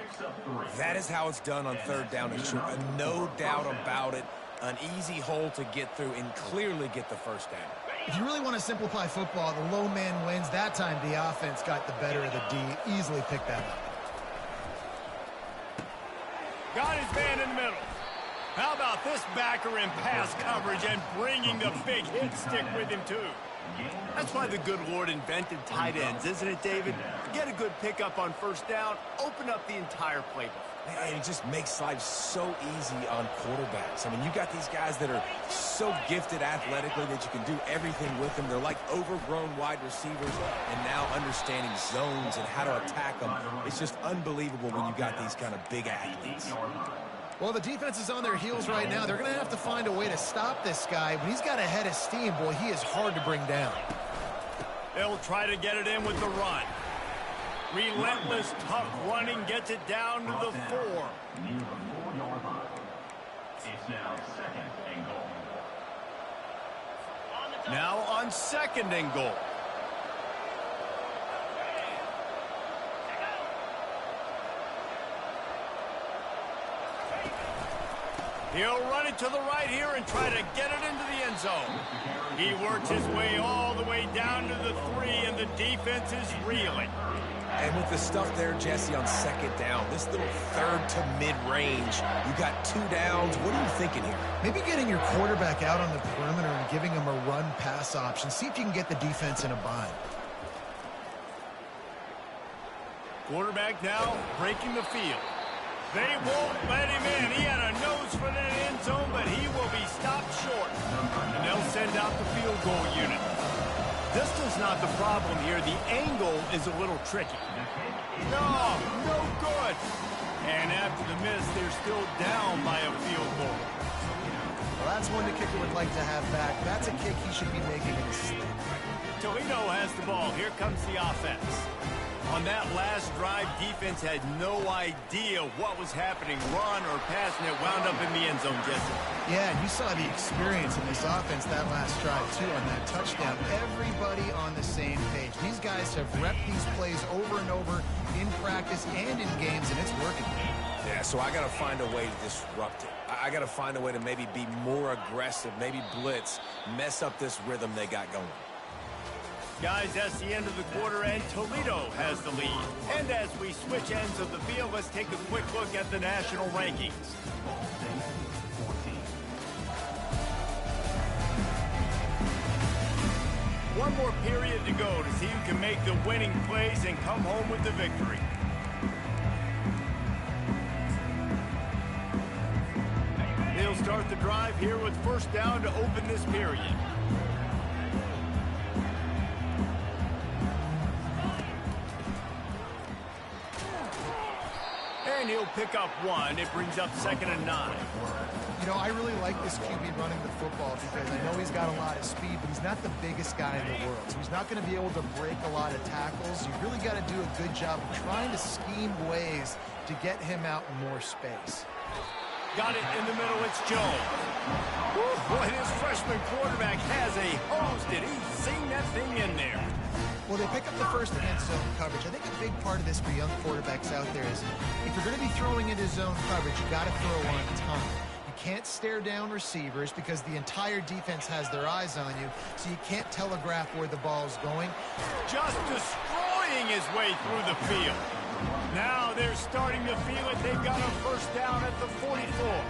That is how it's done on 3rd down. It's true. No doubt about it. An easy hole to get through and clearly get the first down. If you really want to simplify football, the low man wins. That time the offense got the better of the D. Easily picked that up. Got his man in the middle. How about this backer in pass coverage and bringing the big hit stick with him, too? That's why the good Lord invented tight ends, isn't it, David? Get a good pickup on 1st down, open up the entire playbook. And it just makes life so easy on quarterbacks. I mean, you got these guys that are so gifted athletically that you can do everything with them. They're like overgrown wide receivers, and now understanding zones and how to attack them. It's just unbelievable when you got these kind of big athletes. Well, the defense is on their heels right now. They're going to have to find a way to stop this guy. When he's got a head of steam, boy, he is hard to bring down. They'll try to get it in with the run. Relentless, tough running gets it down to the 4. Near the 4-yard line. It's now 2nd and goal. Now on 2nd and goal. He'll run it to the right here and try to get it into the end zone. He works his way all the way down to the 3, and the defense is reeling. And with the stuff there, Jesse, on 2nd down, this little 3rd to mid-range, you got 2 downs. What are you thinking here? Maybe getting your quarterback out on the perimeter and giving him a run-pass option. See if you can get the defense in a bind. Quarterback now breaking the field. They won't let him in. He had a nose for that end zone, but he will be stopped short. And they'll send out the field goal unit. Distance not the problem here. The angle is a little tricky. No good. And after the miss, they're still down by a field goal. Well, that's one the kicker would like to have back. That's a kick he should be making in his sleep. Toledo has the ball. Here comes the offense. On that last drive, defense had no idea what was happening. Run or pass, and it wound up in the end zone, Jesse. Yeah, and you saw the experience in this offense that last drive, too, on that touchdown. Everybody on the same page. These guys have repped these plays over and over in practice and in games, and it's working. Yeah, so I got to find a way to disrupt it. I got to find a way to maybe be more aggressive, maybe blitz, mess up this rhythm they got going. Guys, that's the end of the quarter, and Toledo has the lead. And as we switch ends of the field, let's take a quick look at the national rankings. One more period to go to see who can make the winning plays and come home with the victory. They'll start the drive here with 1st down to open this period. And he'll pick up 1. It brings up 2nd and 9. You know, I really like this QB running the football because I know he's got a lot of speed, but he's not the biggest guy in the world. So he's not going to be able to break a lot of tackles. You really got to do a good job of trying to scheme ways to get him out in more space. Got it in the middle. It's Jones. Woo, boy, this freshman quarterback has a hose. Did he sing that thing in there? Well, they pick up the first against zone coverage. I think a big part of this for young quarterbacks out there is if you're going to be throwing into zone coverage, you got to throw on time. You can't stare down receivers because the entire defense has their eyes on you, so you can't telegraph where the ball's going. Just destroying his way through the field. Now they're starting to feel it. They've got a 1st down at the 44.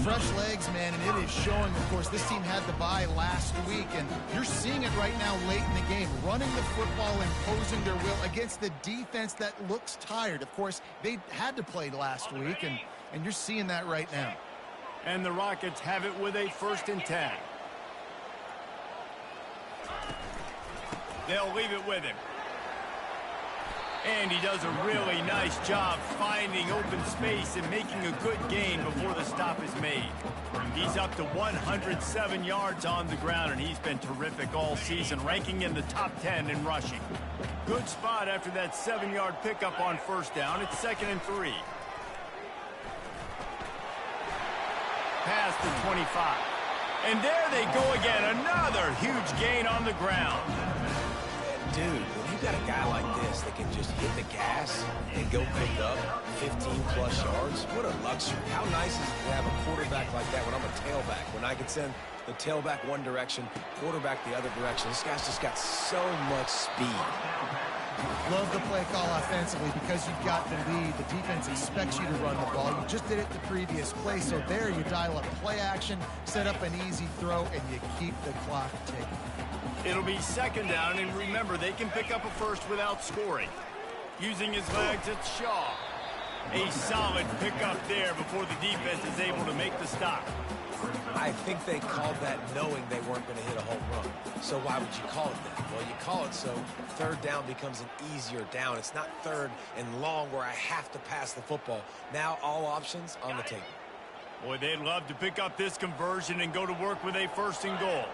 Fresh legs, man, and it is showing. Of course, this team had the bye last week, and you're seeing it right now late in the game. Running the football, imposing their will against the defense that looks tired. Of course, they had to play last week, and you're seeing that right now. And the Rockets have it with a 1st and 10. They'll leave it with him. And he does a really nice job finding open space and making a good gain before the stop is made. He's up to 107 yards on the ground, and he's been terrific all season, ranking in the top 10 in rushing. Good spot after that 7-yard pickup on first down. It's 2nd and 3. Past the 25. And there they go again. Another huge gain on the ground. Dude, when you got a guy like this that can just hit the gas and go pick up 15-plus yards, what a luxury. How nice is it to have a quarterback like that when I'm a tailback, when I can send the tailback one direction, quarterback the other direction. This guy's just got so much speed. Love the play call offensively because you've got the lead. The defense expects you to run the ball. You just did it the previous play, so there you dial up play action, set up an easy throw, and you keep the clock ticking. It'll be 2nd down, and remember, they can pick up a first without scoring. Using his legs, it's Shaw. A solid pickup there before the defense is able to make the stop. I think they called that knowing they weren't going to hit a home run. So why would you call it that? Well, you call it so 3rd down becomes an easier down. It's not 3rd and long where I have to pass the football. Now all options on the table. Boy, they'd love to pick up this conversion and go to work with a 1st and goal.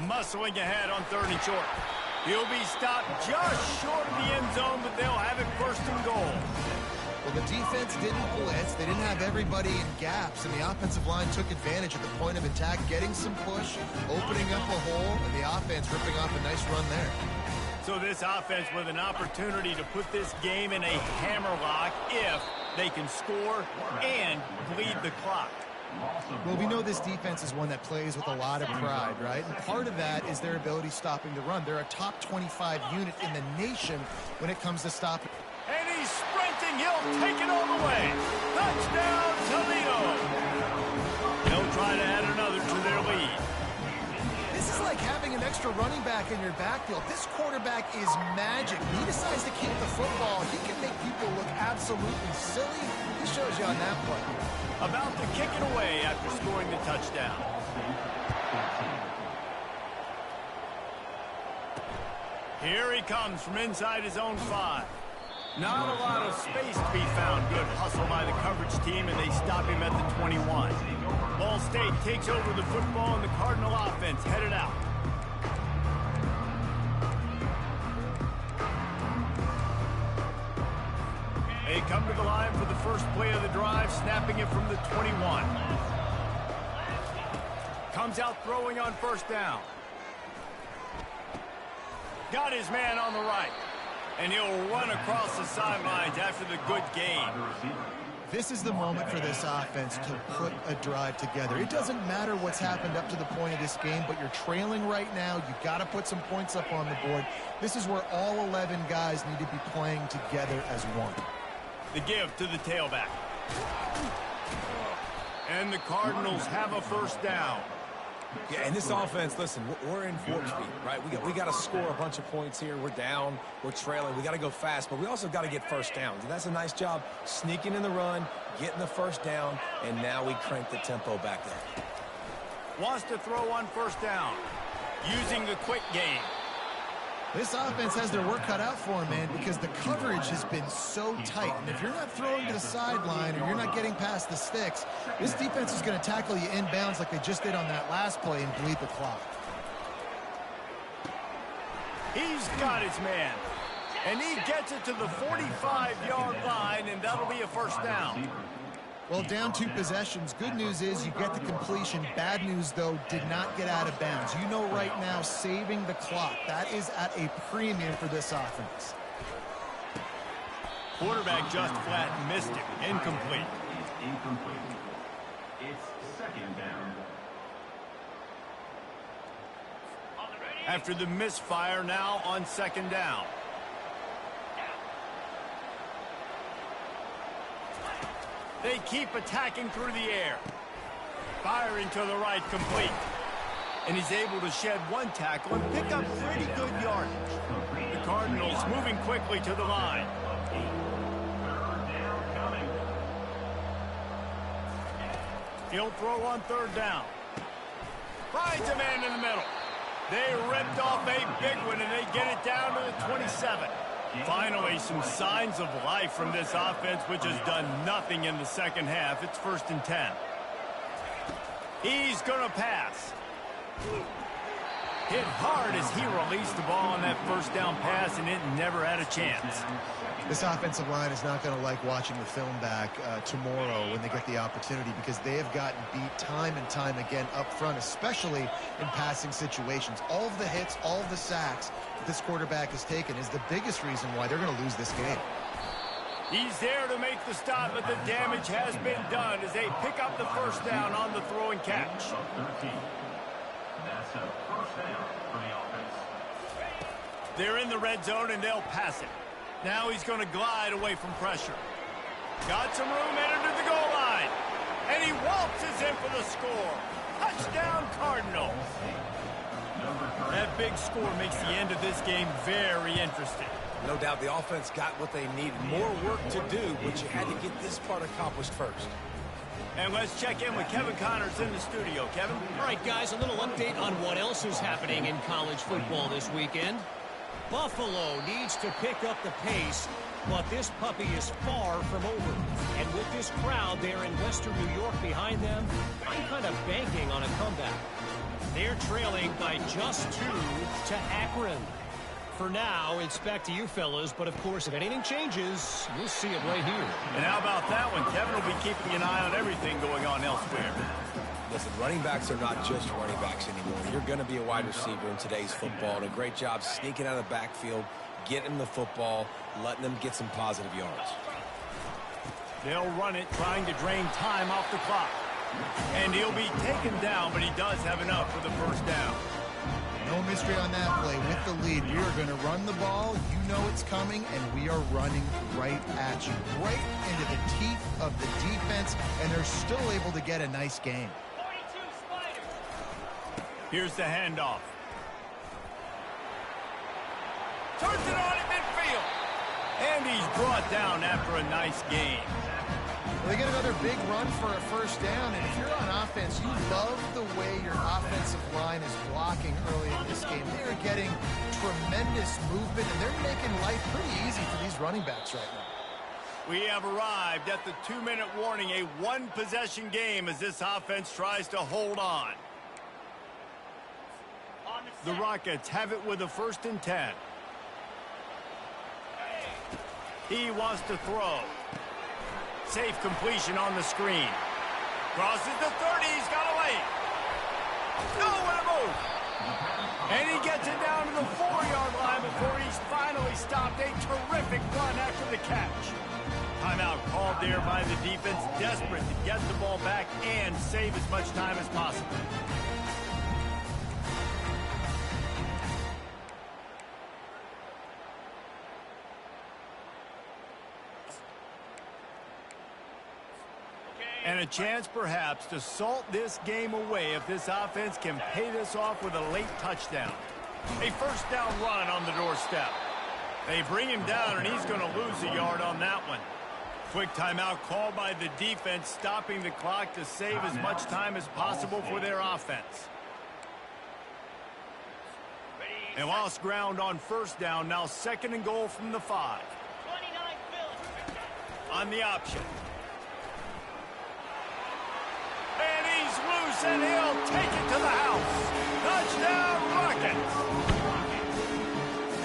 Muscling ahead on 3rd and short. He'll be stopped just short of the end zone, but they'll have it 1st and goal. Well, the defense didn't blitz. They didn't have everybody in gaps, and the offensive line took advantage at the point of attack, getting some push, opening up a hole, and the offense ripping off a nice run there. So this offense with an opportunity to put this game in a hammerlock if they can score and bleed the clock. Well, we know this defense is one that plays with a lot of pride, right? And part of that is their ability stopping the run. They're a top 25 unit in the nation when it comes to stopping. And he's sprinting. He'll take it all the way. Touchdown, Toledo. They'll try to add another to their lead. This is like having an extra running back in your backfield. This quarterback is magic. He decides to keep the football. He can make people look absolutely silly. He shows you on that play. About to kick it away after scoring the touchdown. Here he comes from inside his own 5. Not a lot of space to be found. Good hustle by the coverage team, and they stop him at the 21. Ball State takes over the football, and the Cardinal offense headed out. They come to the line for the first play of the drive, snapping it from the 21. Comes out throwing on 1st down. Got his man on the right. And he'll run across the sidelines after the good gain. This is the moment for this offense to put a drive together. It doesn't matter what's happened up to the point of this game, but you're trailing right now. You've got to put some points up on the board. This is where all 11 guys need to be playing together as one. The give to the tailback. And the Cardinals have a 1st down. Yeah, and this offense, listen, we're in 4 speed, right? We got to score a bunch of points here. We're down. We're trailing. We got to go fast, but we also got to get 1st downs. And that's a nice job sneaking in the run, getting the 1st down, and now we crank the tempo back up. Wants to throw on 1st down, using the quick game. This offense has their work cut out for them, man, because the coverage has been so tight. And if you're not throwing to the sideline or you're not getting past the sticks, this defense is going to tackle you inbounds like they just did on that last play and bleed the clock. He's got his man. And he gets it to the 45-yard line, and that'll be a 1st down. Well, down 2 possessions. Good news is you get the completion. Bad news, though, did not get out of bounds. You know right now, saving the clock. That is at a premium for this offense. Quarterback just flat missed it. Incomplete. Incomplete. It's 2nd down. After the misfire, now on 2nd down. They keep attacking through the air. Firing to the right, complete. And he's able to shed 1 tackle and pick up pretty good yardage. The Cardinals moving quickly to the line. He'll throw on 3rd down. Finds a man in the middle. They ripped off a big one, and they get it down to the 27. Finally, some signs of life from this offense, which has done nothing in the second half. It's 1st and 10. He's going to pass. Hit hard as he released the ball on that first down pass, and it never had a chance. This offensive line is not going to like watching the film back tomorrow when they get the opportunity, because they have gotten beat time and time again up front, especially in passing situations. All of the hits, all of the sacks that this quarterback has taken is the biggest reason why they're going to lose this game. He's there to make the stop, but the damage has been done as they pick up the first down on the throw and catch. That's a first down for the offense. They're in the red zone, and they'll pass it. Now he's going to glide away from pressure. Got some room headed to the goal line. And he waltzes in for the score. Touchdown, Cardinals. That big score makes the end of this game very interesting. No doubt the offense got what they needed. More work to do, but you had to get this part accomplished first. And let's check in with Kevin Connors in the studio. Kevin? All right, guys, a little update on what else is happening in college football this weekend. Buffalo needs to pick up the pace, but this puppy is far from over. And with this crowd there in Western New York behind them, I'm kind of banking on a comeback. They're trailing by just 2 to Akron. For now, it's back to you fellas, but of course, if anything changes, you'll see it right here. And how about that one? Kevin will be keeping an eye on everything going on elsewhere. Listen, running backs are not just running backs anymore. You're going to be a wide receiver in today's football, and a great job sneaking out of the backfield, getting the football, letting them get some positive yards. They'll run it, trying to drain time off the clock. And he'll be taken down, but he does have enough for the first down. No mystery on that play. With the lead, we are going to run the ball. You know it's coming, and we are running right at you, right into the teeth of the defense, and they're still able to get a nice game. Here's the handoff. Turns it on at midfield. And he's brought down after a nice gain. Well, they get another big run for a first down, and if you're on offense, you love the way your offensive line is blocking early in this game. They're getting tremendous movement, and they're making life pretty easy for these running backs right now. We have arrived at the 2-minute warning, a one-possession game as this offense tries to hold on. The Rockets have it with a 1st and 10. He wants to throw. Safe completion on the screen. Crosses the 30. He's got a lane. Nowhere to move. And he gets it down to the 4-yard line before he's finally stopped. A terrific run after the catch. Timeout called there by the defense, desperate to get the ball back and save as much time as possible. And a chance, perhaps, to salt this game away if this offense can pay this off with a late touchdown. A first down run on the doorstep. They bring him down, and he's going to lose a yard on that one. Quick timeout called by the defense, stopping the clock to save as much time as possible for their offense. And lost ground on first down, now 2nd and goal from the 5. On the option. And he's loose, and he'll take it to the house. Touchdown, Rockets!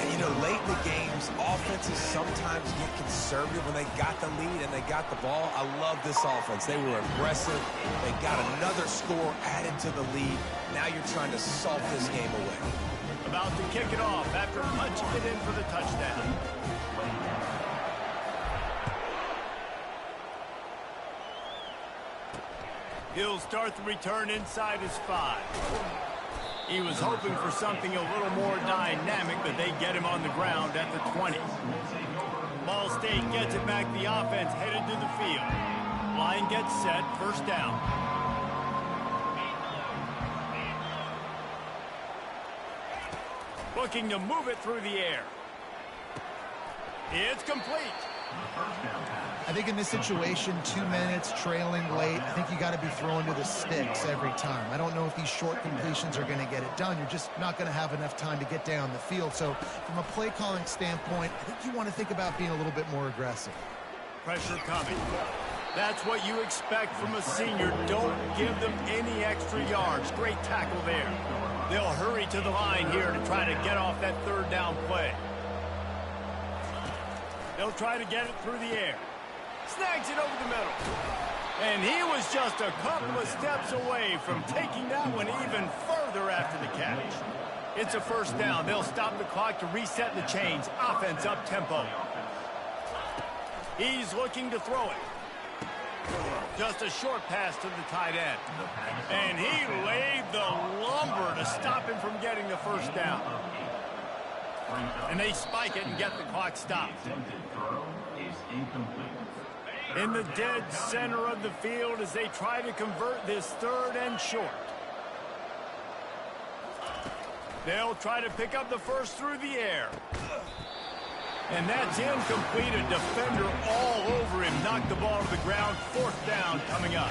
And, you know, late in the games, offenses sometimes get conservative when they got the lead and they got the ball. I love this offense. They were aggressive. They got another score added to the lead. Now you're trying to salt this game away. About to kick it off after punching it in for the touchdown. He'll start the return inside his 5. He was hoping for something a little more dynamic, but they get him on the ground at the 20. Ball State gets it back. The offense headed to the field. Line gets set. First down. Looking to move it through the air. It's complete. First down pass. I think in this situation, 2 minutes, trailing late, I think you got to be throwing to the sticks every time. I don't know if these short completions are going to get it done. You're just not going to have enough time to get down the field. So from a play calling standpoint, I think you want to think about being a little bit more aggressive. Pressure coming. That's what you expect from a senior. Don't give them any extra yards. Great tackle there. They'll hurry to the line here to try to get off that third down play. They'll try to get it through the air. Snags it over the middle. And he was just a couple of steps away from taking that one even further after the catch. It's a first down. They'll stop the clock to reset the chains. Offense up tempo. He's looking to throw it. Just a short pass to the tight end. And he laid the lumber to stop him from getting the first down. And they spike it and get the clock stopped. In the dead center of the field as they try to convert this third and short. They'll try to pick up the first through the air. And that's incomplete. A defender all over him. Knocked the ball to the ground. Fourth down coming up.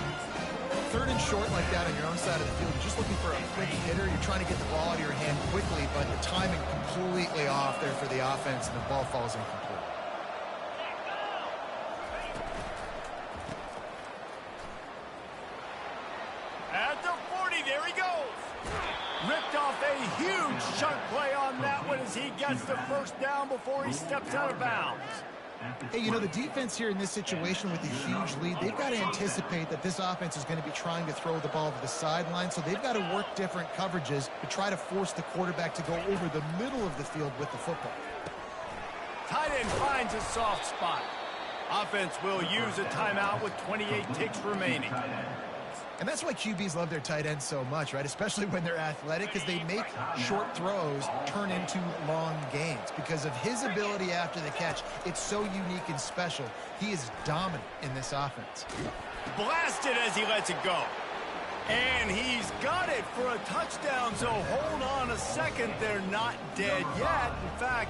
Third and short like that on your own side of the field. You're just looking for a quick hitter. You're trying to get the ball out of your hand quickly, but the timing completely off there for the offense, and the ball falls incomplete. At the 40, there he goes. Ripped off a huge chunk play on that one as he gets the first down before he steps out of bounds. Hey, you know, the defense here in this situation with a huge lead, they've got to anticipate that this offense is going to be trying to throw the ball to the sideline, so they've got to work different coverages to try to force the quarterback to go over the middle of the field with the football. Tight end finds a soft spot. Offense will use a timeout with 28 ticks remaining. And that's why QBs love their tight ends so much, right? Especially when they're athletic, because they make short throws turn into long gains. Because of his ability after the catch, it's so unique and special. He is dominant in this offense. Blasted as he lets it go. And he's got it for a touchdown, so hold on a second. They're not dead yet. In fact,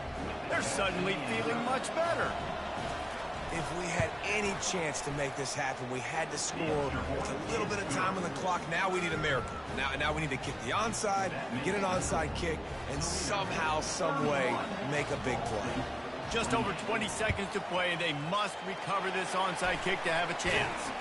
they're suddenly feeling much better. If we had any chance to make this happen, we had to score with a little bit of time on the clock. Now we need a miracle. Now we need to kick the onside, get an onside kick, and somehow, some way, make a big play. Just over 20 seconds to play. They must recover this onside kick to have a chance.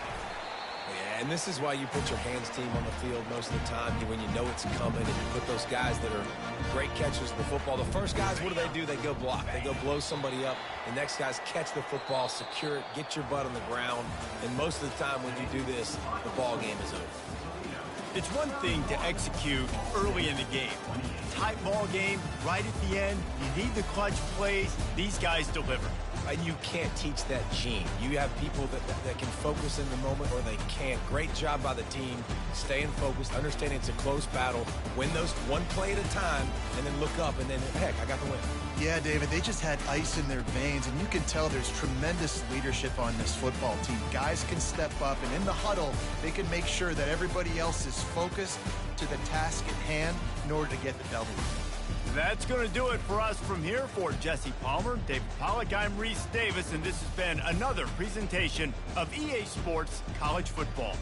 Yeah, and this is why you put your hands team on the field most of the time when you know it's coming, and you put those guys that are great catchers of the football. The first guys, what do? They go block. They go blow somebody up. The next guys catch the football, secure it, get your butt on the ground. And most of the time when you do this, the ball game is over. It's one thing to execute early in the game. Tight ball game, right at the end. You need the clutch plays. These guys deliver. And you can't teach that gene. You have people that can focus in the moment or they can't. Great job by the team, staying focused, understanding it's a close battle, win those one play at a time, and then look up, and then, heck, I got the win. Yeah, David, they just had ice in their veins, and you can tell there's tremendous leadership on this football team. Guys can step up, and in the huddle, they can make sure that everybody else is focused to the task at hand in order to get the W. That's going to do it for us from here. For Jesse Palmer, David Pollack, I'm Reese Davis, and this has been another presentation of EA Sports College Football.